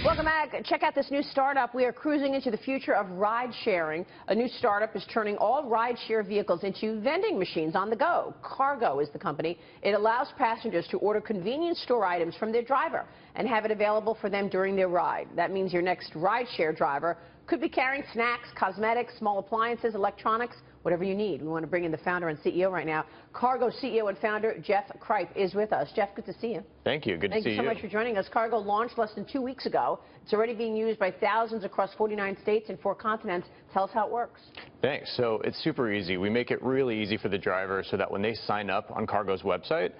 Welcome back. Check out this new startup. We are cruising into the future of ride sharing. A new startup is turning all ride share vehicles into vending machines on the go. Cargo is the company. It allows passengers to order convenience store items from their driver and have it available for them during their ride. That means your next ride share driver could be carrying snacks, cosmetics, small appliances, electronics, whatever you need. We want to bring in the founder and CEO right now. Cargo CEO and founder Jeff Cripe is with us. Jeff, good to see you. Thank you. Good to see you. Thank you so much for joining us. Cargo launched less than 2 weeks ago. It's already being used by thousands across 49 states and 4 continents. Tell us how it works. Thanks. So it's super easy. We make it really easy for the driver so that when they sign up on Cargo's website,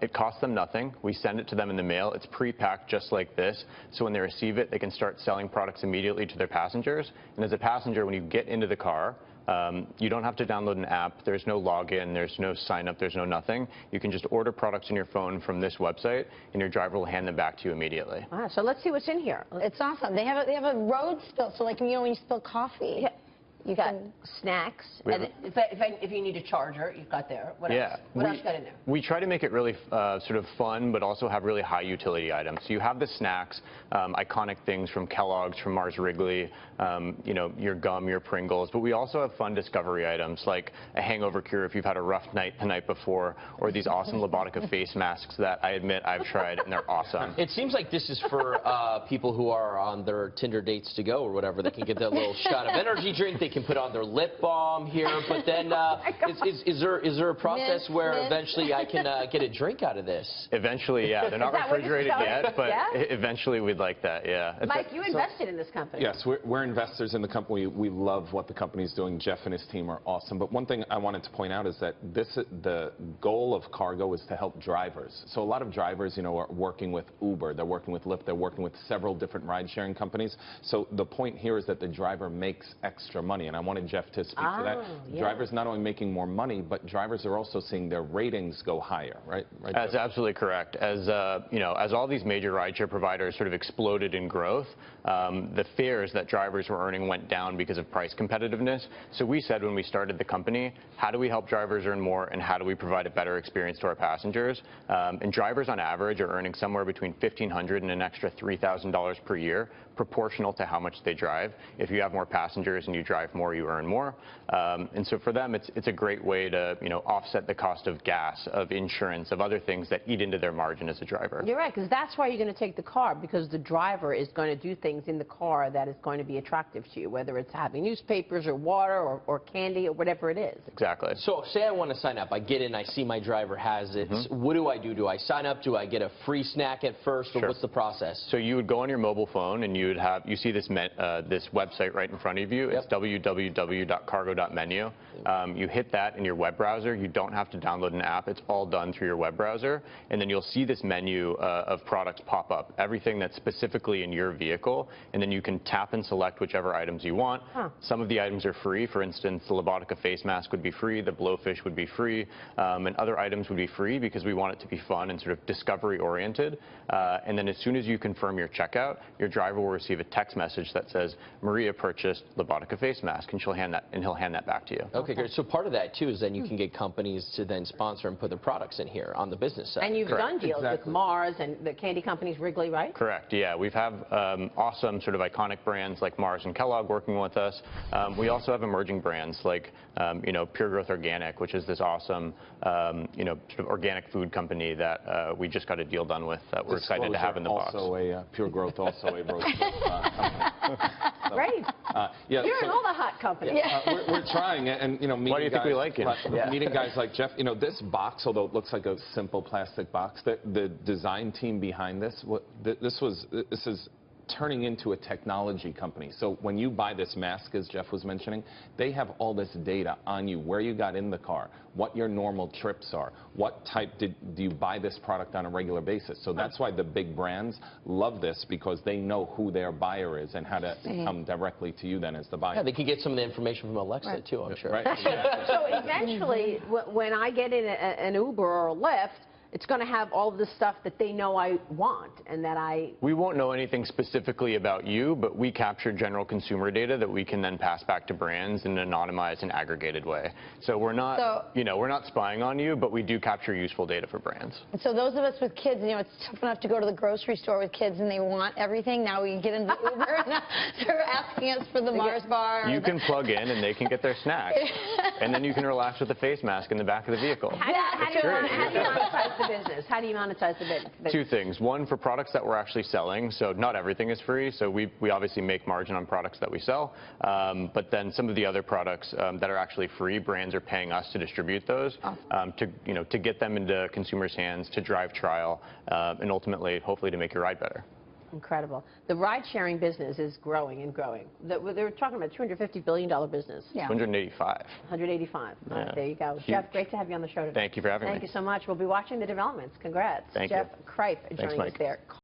it costs them nothing. We send it to them in the mail. It's pre-packed just like this. So when they receive it, they can start selling products immediately to their passengers. And as a passenger, when you get into the car, you don't have to download an app. There's no login. There's no sign up. There's no nothing. You can just order products on your phone from this website, and your driver will hand them back to you immediately. Ah, so let's see what's in here. It's awesome. They have a road spill, so like when you spill coffee. Yeah. You got snacks, and if you need a charger, you've got there. What else? What else you got in there? We try to make it really sort of fun, but also have really high utility items. So you have the snacks, iconic things from Kellogg's, from Mars Wrigley, you know, your gum, your Pringles. But we also have fun discovery items like a hangover cure if you've had a rough night the night before, or these awesome Lobotica face masks that I admit I've tried, and they're awesome. It seems like this is for people who are on their Tinder dates to go or whatever. They can get that little shot of energy drink. They can put on their lip balm here, but then is there a process where eventually I can get a drink out of this? Eventually, yeah. They're not refrigerated yet, but eventually we'd like that, yeah. Mike, you invested in this company. Yes, we're investors in the company. We love what the company's doing. Jeff and his team are awesome. But one thing I wanted to point out is that the goal of Cargo is to help drivers. So a lot of drivers, you know, are working with Uber, they're working with Lyft, they're working with several different ride-sharing companies. So the point here is that the driver makes extra money, and I wanted Jeff to speak to that. Yeah. Drivers not only making more money, but drivers are also seeing their ratings go higher, right? That's absolutely correct. As you know, as all these major rideshare providers sort of exploded in growth, the fares that drivers were earning went down because of price competitiveness. So we said when we started the company, how do we help drivers earn more, and how do we provide a better experience to our passengers? And drivers on average are earning somewhere between $1,500 and an extra $3,000 per year, proportional to how much they drive. If you have more passengers and you drive more, you earn more. And so for them, it's a great way to, you know, offset the cost of gas, of insurance, of other things that eat into their margin as a driver. You're right, because that's why you're going to take the car, because the driver is going to do things in the car that is going to be attractive to you, whether it's having newspapers or water or candy or whatever it is. Exactly. So say I want to sign up. I get in, I see my driver has it. What do I do? Do I sign up? Do I get a free snack at first, or what's the process? So you would go on your mobile phone, and you see this this website right in front of you. It's www.cargo.menu. You hit that in your web browser. You don't have to download an app. It's all done through your web browser. And then you'll see this menu of products pop up, everything that's specifically in your vehicle. And then you can tap and select whichever items you want. Some of the items are free. For instance, the Lobotica face mask would be free. The blowfish would be free. And other items would be free because we want it to be fun and sort of discovery oriented. And then as soon as you confirm your checkout, your driver will receive a text message that says, Maria purchased Lobotica face mask, and he'll hand that back to you. Okay, great. So part of that too is then you can get companies to then sponsor and put their products in here on the business side. And you've done deals with Mars and the candy companies, Wrigley, right? Correct. Yeah, we've have awesome sort of iconic brands like Mars and Kellogg working with us. We also have emerging brands like you know, Pure Growth Organic, which is this awesome you know, sort of organic food company that we just got a deal done with that we're excited to have in the box. Also Pure Growth, also a roast. Great. Yeah, you're in all the hot companies. We're trying, and you know, meeting Why do you think we like it? Meeting guys like Jeff, you know, this box, although it looks like a simple plastic box, the design team behind this, this is turning into a technology company. So when you buy this mask, as Jeff was mentioning, they have all this data on you, where you got in the car, what your normal trips are, what type do you buy this product on a regular basis. So that's why the big brands love this, because they know who their buyer is and how to come directly to you then as the buyer. Yeah, they can get some of the information from Alexa too, I'm sure. Right. So eventually, when I get in an Uber or a Lyft, it's going to have all of the stuff that they know I want and that I... We won't know anything specifically about you, but we capture general consumer data that we can then pass back to brands in an anonymized and aggregated way. So we're not, we're not spying on you, but we do capture useful data for brands. And so those of us with kids, it's tough enough to go to the grocery store with kids and they want everything. Now we get into Uber and they're asking us for the Mars bar. You can plug in and they can get their snacks. And then you can relax with a face mask in the back of the vehicle. How do you monetize the business? How do you monetize the business? Two things. One, for products that we're actually selling. So not everything is free. So we obviously make margin on products that we sell. But then some of the other products that are actually free, brands are paying us to distribute those to get them into consumers' hands, to drive trial, and ultimately, hopefully, to make your ride better. Incredible. The ride-sharing business is growing and growing. They were talking about a $250 billion business. Yeah. 185. 185. Yeah. Right, there you go. Huge. Jeff, great to have you on the show today. Thank you for having me. Thank you so much. We'll be watching the developments. Congrats. Thank Jeff you. Cripe joining us there.